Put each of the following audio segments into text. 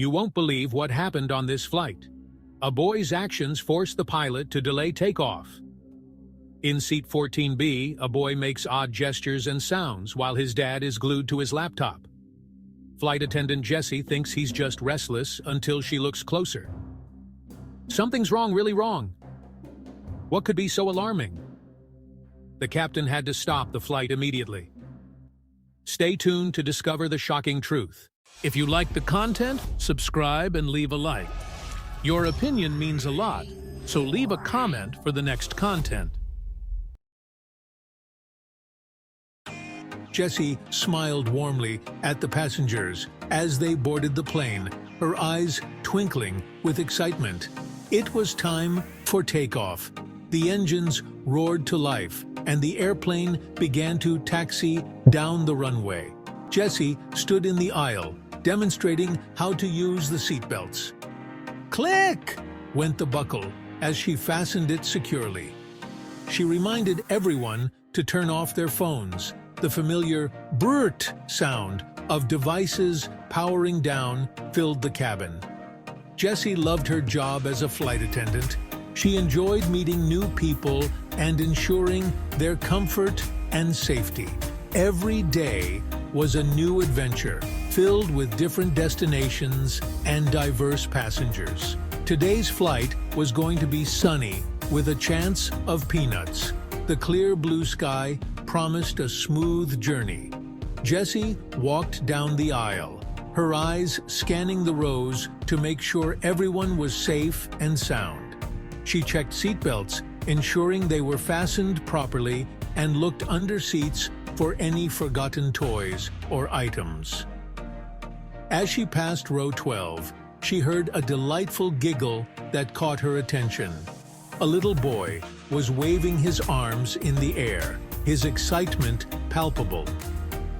You won't believe what happened on this flight. A boy's actions forced the pilot to delay takeoff. In seat 14B, a boy makes odd gestures and sounds while his dad is glued to his laptop. Flight attendant Jessie thinks he's just restless until she looks closer. Something's wrong, really wrong. What could be so alarming? The captain had to stop the flight immediately. Stay tuned to discover the shocking truth. If you like the content, subscribe and leave a like. Your opinion means a lot, so leave a comment for the next content. Jessie smiled warmly at the passengers as they boarded the plane, her eyes twinkling with excitement. It was time for takeoff. The engines roared to life, and the airplane began to taxi down the runway. Jessie stood in the aisle, demonstrating how to use the seatbelts. Click! Went the buckle as she fastened it securely. She reminded everyone to turn off their phones. The familiar brrrt sound of devices powering down filled the cabin. Jessie loved her job as a flight attendant. She enjoyed meeting new people and ensuring their comfort and safety. Every day was a new adventure, filled with different destinations and diverse passengers. Today's flight was going to be sunny with a chance of peanuts. The clear blue sky promised a smooth journey. Jessie walked down the aisle, her eyes scanning the rows to make sure everyone was safe and sound. She checked seatbelts, ensuring they were fastened properly, and looked under seats for any forgotten toys or items. As she passed row 12, she heard a delightful giggle that caught her attention. A little boy was waving his arms in the air, his excitement palpable.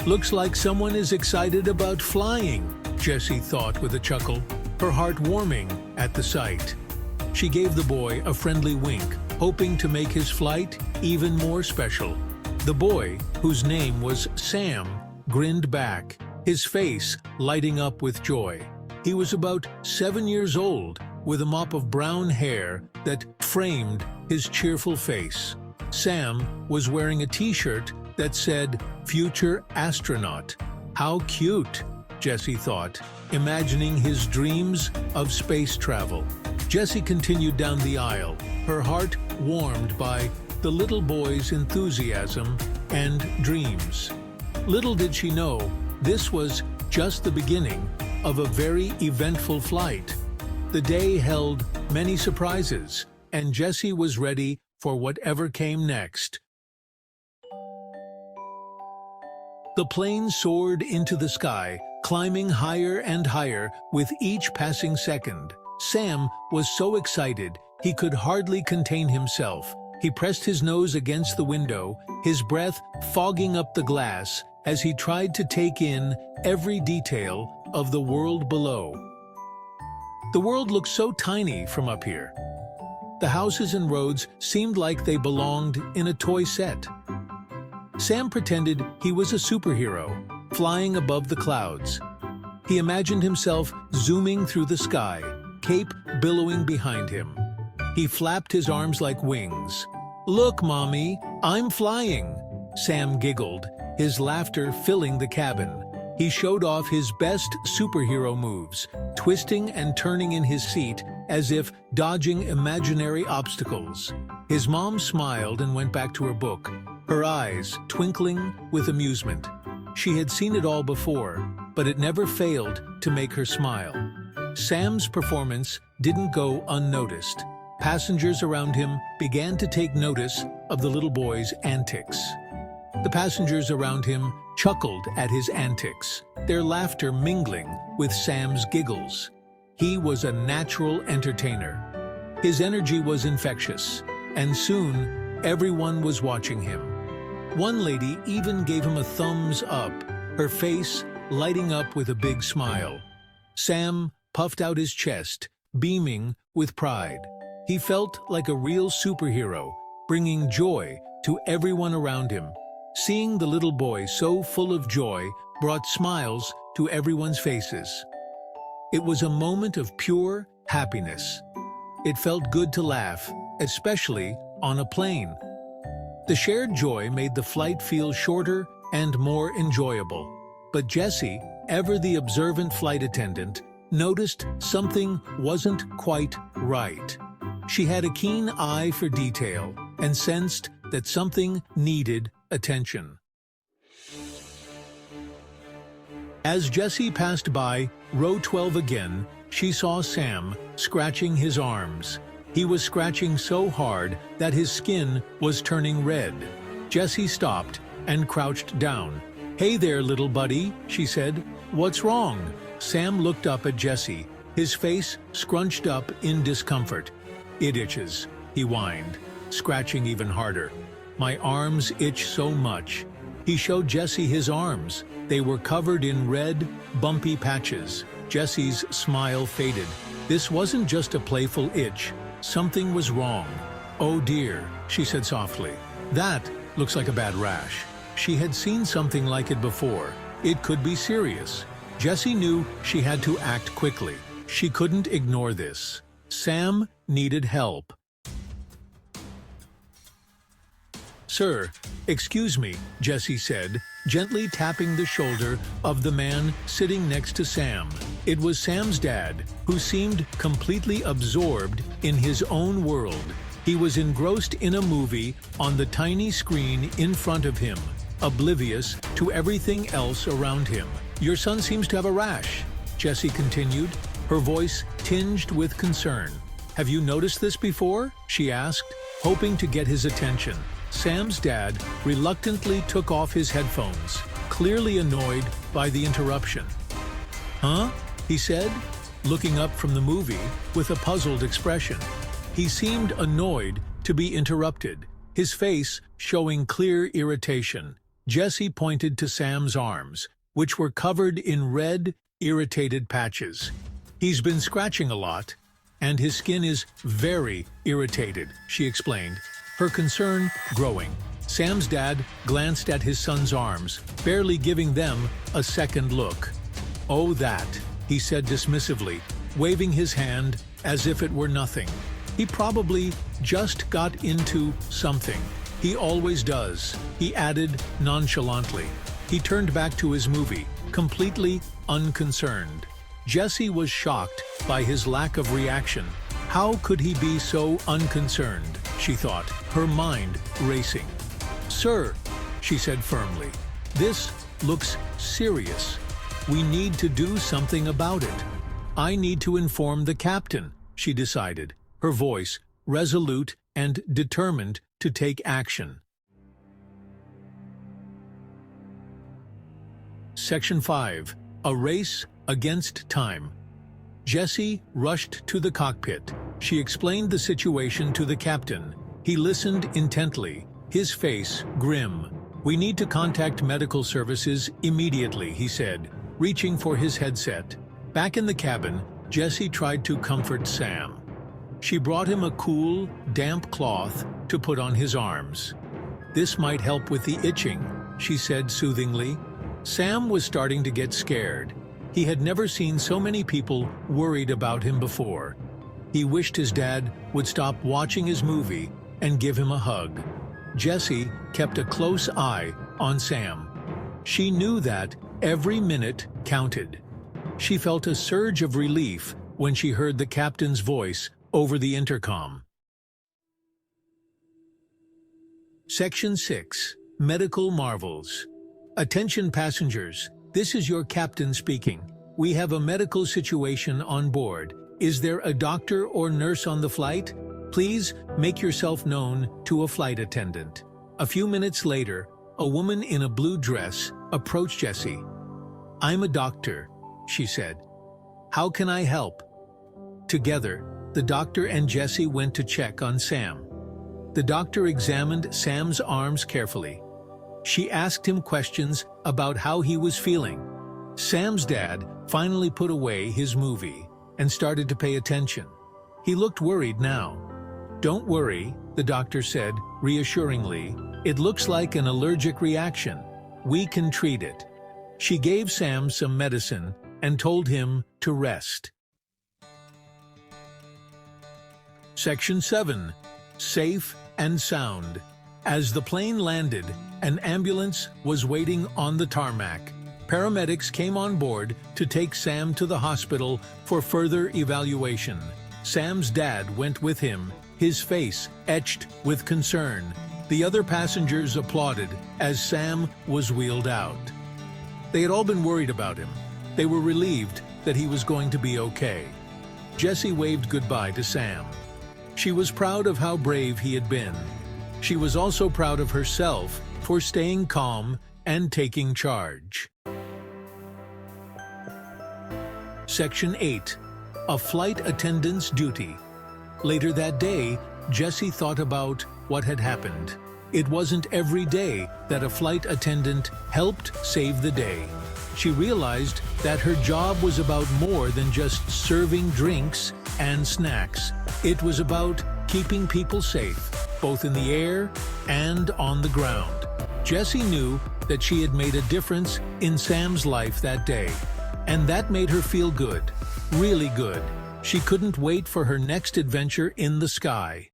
Looks like someone is excited about flying, Jessie thought with a chuckle, her heart warming at the sight. She gave the boy a friendly wink, hoping to make his flight even more special. The boy, whose name was Sam, grinned back, his face lighting up with joy. He was about 7 years old, with a mop of brown hair that framed his cheerful face. Sam was wearing a t-shirt that said, "Future Astronaut." How cute, Jessie thought, imagining his dreams of space travel. Jessie continued down the aisle, her heart warmed by the little boy's enthusiasm and dreams. Little did she know, this was just the beginning of a very eventful flight. The day held many surprises, and Jessie was ready for whatever came next. The plane soared into the sky, climbing higher and higher with each passing second. Sam was so excited he could hardly contain himself. He pressed his nose against the window, his breath fogging up the glass as he tried to take in every detail of the world below. The world looked so tiny from up here. The houses and roads seemed like they belonged in a toy set. Sam pretended he was a superhero, flying above the clouds. He imagined himself zooming through the sky, cape billowing behind him. He flapped his arms like wings. "Look, Mommy, I'm flying!" Sam giggled, his laughter filling the cabin. He showed off his best superhero moves, twisting and turning in his seat as if dodging imaginary obstacles. His mom smiled and went back to her book, her eyes twinkling with amusement. She had seen it all before, but it never failed to make her smile. Sam's performance didn't go unnoticed. Passengers around him began to take notice of the little boy's antics. The passengers around him chuckled at his antics, their laughter mingling with Sam's giggles. He was a natural entertainer. His energy was infectious, and soon everyone was watching him. One lady even gave him a thumbs up, her face lighting up with a big smile. Sam puffed out his chest, beaming with pride. He felt like a real superhero, bringing joy to everyone around him. Seeing the little boy so full of joy brought smiles to everyone's faces. It was a moment of pure happiness. It felt good to laugh, especially on a plane. The shared joy made the flight feel shorter and more enjoyable. But Jessie, ever the observant flight attendant, noticed something wasn't quite right. She had a keen eye for detail and sensed that something needed attention. As Jessie passed by row 12 again, she saw Sam scratching his arms. He was scratching so hard that his skin was turning red. Jessie stopped and crouched down. "Hey there, little buddy," she said. "What's wrong?" Sam looked up at Jessie, his face scrunched up in discomfort. "It itches," he whined, scratching even harder. "My arms itch so much." He showed Jessie his arms. They were covered in red, bumpy patches. Jessie's smile faded. This wasn't just a playful itch. Something was wrong. "Oh dear," she said softly. "That looks like a bad rash." She had seen something like it before. It could be serious. Jessie knew she had to act quickly. She couldn't ignore this. Sam needed help. "Sir, excuse me," Jessie said, gently tapping the shoulder of the man sitting next to Sam. It was Sam's dad, who seemed completely absorbed in his own world. He was engrossed in a movie on the tiny screen in front of him, oblivious to everything else around him. "Your son seems to have a rash," Jessie continued, her voice tinged with concern. "Have you noticed this before?" she asked, hoping to get his attention. Sam's dad reluctantly took off his headphones, clearly annoyed by the interruption. "Huh?" he said, looking up from the movie with a puzzled expression. He seemed annoyed to be interrupted, his face showing clear irritation. Jessie pointed to Sam's arms, which were covered in red, irritated patches. "He's been scratching a lot, and his skin is very irritated," she explained, her concern growing. Sam's dad glanced at his son's arms, barely giving them a second look. "Oh, that," he said dismissively, waving his hand as if it were nothing. "He probably just got into something. He always does," he added nonchalantly. He turned back to his movie, completely unconcerned. Jessie was shocked by his lack of reaction. How could he be so unconcerned, she thought, her mind racing. "Sir," she said firmly, "this looks serious. We need to do something about it." "I need to inform the captain," she decided, her voice resolute and determined to take action. Section 5. A Race Against Time. Jessie rushed to the cockpit. She explained the situation to the captain. He listened intently, his face grim. "We need to contact medical services immediately," he said, reaching for his headset. Back in the cabin, Jessie tried to comfort Sam. She brought him a cool, damp cloth to put on his arms. "This might help with the itching," she said soothingly. Sam was starting to get scared. He had never seen so many people worried about him before. He wished his dad would stop watching his movie and give him a hug. Jessie kept a close eye on Sam. She knew that every minute counted. She felt a surge of relief when she heard the captain's voice over the intercom. Section 6. Medical Marvels. Attention passengers, this is your captain speaking. We have a medical situation on board. Is there a doctor or nurse on the flight? Please make yourself known to a flight attendant. A few minutes later, a woman in a blue dress approached Jessie. "I'm a doctor," she said. "How can I help?" Together, the doctor and Jessie went to check on Sam. The doctor examined Sam's arms carefully. She asked him questions about how he was feeling. Sam's dad finally put away his movie and started to pay attention. He looked worried now. "Don't worry," the doctor said reassuringly. "It looks like an allergic reaction. We can treat it." She gave Sam some medicine and told him to rest. Section 7. Safe and sound. As the plane landed, an ambulance was waiting on the tarmac. Paramedics came on board to take Sam to the hospital for further evaluation. Sam's dad went with him, his face etched with concern. The other passengers applauded as Sam was wheeled out. They had all been worried about him. They were relieved that he was going to be okay. Jessie waved goodbye to Sam. She was proud of how brave he had been. She was also proud of herself for staying calm and taking charge. Section 8. A flight attendant's duty. Later that day, Jessie thought about what had happened. It wasn't every day that a flight attendant helped save the day. She realized that her job was about more than just serving drinks and snacks. It was about keeping people safe, both in the air and on the ground. Jessie knew that she had made a difference in Sam's life that day, and that made her feel good, really good. She couldn't wait for her next adventure in the sky.